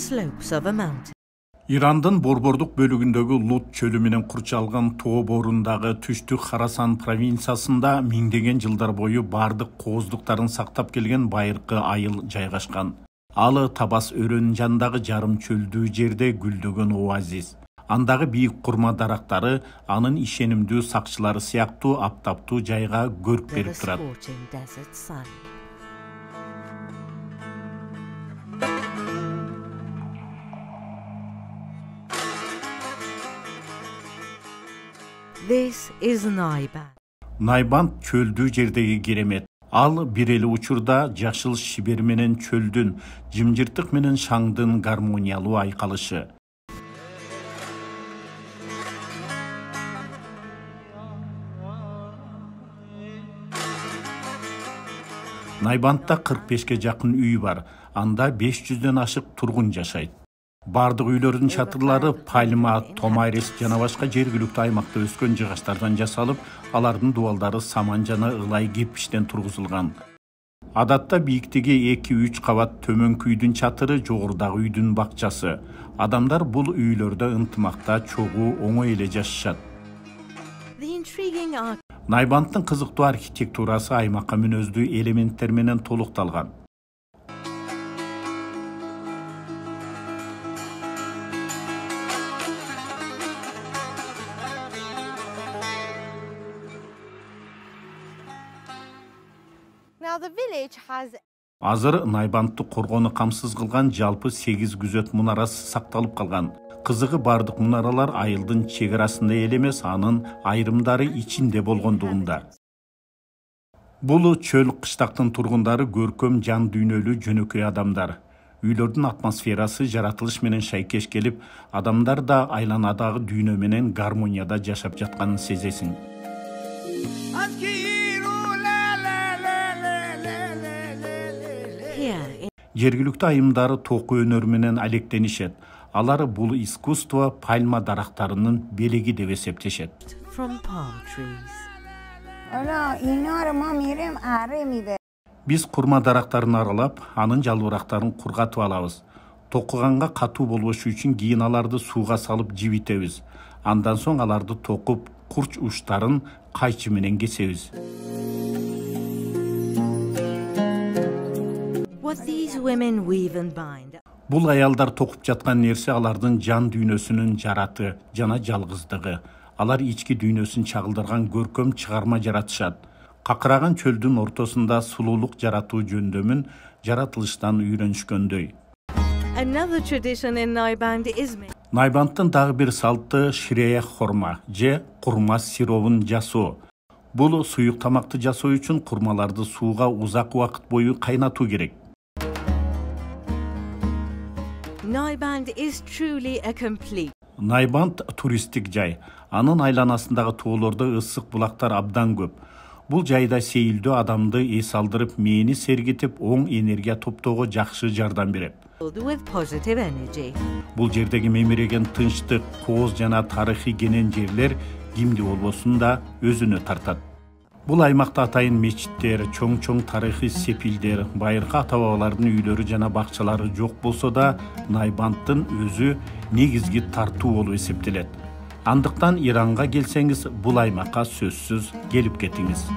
slopes of a mountain. Ирандын борбордук бөлүгүндөгү Лут чөлү менен курчалган Тоо боорундагы түштүк Харасан провинциясында миңдеген жылдар бою бардык кооздуктарын сактап келген байыркы айыл жайгашкан. Ал Табас өрөөнүнүн жанындагы жарым чөлдүү жерде гүлдөгөн оазис. Андагы бийик курма дарактары анын ишенимдүү сакчылары сыяктуу аптаптуу жайга көрк берип турат. This is Naiband. Naiband чөлдүү жердеги керемет. Ал бир эле учурда жашыл шибер менен чөлдүн, жымжыртык менен шаңдын гармониялуу айкалышы. Найбандда 45-ке жакын үй бар. Анда 500дөн ашык тургун жашайт. Бардык үйлөрдүн чатырлары пальма, томайрес жана башка жергиликтүү аймакта өскөн жыгачтардан жасалып, алардын дубалдары саман жана ылай кирпичтен тургузулган. Адатта бийиктиги 2-3 кабат төмөнкү үйдүн чатыры, жогорудагы үйдүн бакчасы. Адамдар бул үйлөрдө ынтымакта, чогуу, оңой эле жашашат. Найбанддын кызыктуу архитектурасы аймакка мүнөздүү элементтер менен толукталган. Азыр Найбандды коргону камсыз кылган жалпы 8 күзөт мунарасы сакталып калган. Кызыгы бардык мунаралар айылдын чек-арасында эле эмес, анын айрымдары ичинде болгондугунда. Бул чөл кыштактын тургундары көркөм жан дүйнөлүү жөнөкөй адамдар. Үйлөрдүн атмосферасы жаратылыш менен шайкеш келип, адамдар да айланадагы дүйнө менен гармонияда жашап жатканын сезесиң. Жергиликтүү айымдары току өнөрү менен алектенишет. Алар бул искусство пальма дарактарынын белеги деп эсептешет. Биз курма дарактарын аралап, анын жалбырактарын кургатып алабыз. Токуганга катуу болбошу үчүн кийин аларды сууга салып жибитебиз. Андан соң аларды токуп, курч учтарын кайчы менен кесебиз. Бул аялдар токуп жаткан нерсе алардын жан дүйнөсүнүн жараты жана жалгыздыгы. Алар ички дүйнөсүн чагылдырган көркөм чыгарма жаратышат. Какыраган чөлдүн ортосунда сулуулук жаратуу жөндөмүн жаратылыштан үйрөнүшкөндөй. Найбанддын дагы бир салты ширея хорма же курма сиробун жасоо. Бул суюк тамакты жасоо үчүн курмаларды сууга узак убакыт бою кайнатуу керек. Найбанд туристтик жай. Анын айланасындагы тоолордо ысык булактар абдан көп. Бул жайда сейилдөө адамды эс алдырып, мээни сергитип, оң энергия топтоого жакшы жардам берет. Бул жердеги мемиреген тынчтык, кооз жана тарыхый кенен жерлер кимди болбосун да өзүнө тартат. Бул аймакта атайын мечиттер, чоң-чоң тарыхый сепилдер, байыркы ата-бабалардын үйлөрү жана бакчалары жок болсо да, Найбанддын өзү негизги тартуу болуп эсептелет. Андыктан Иранга келсеңиз, бул аймакка сөзсүз келип кетиңиз.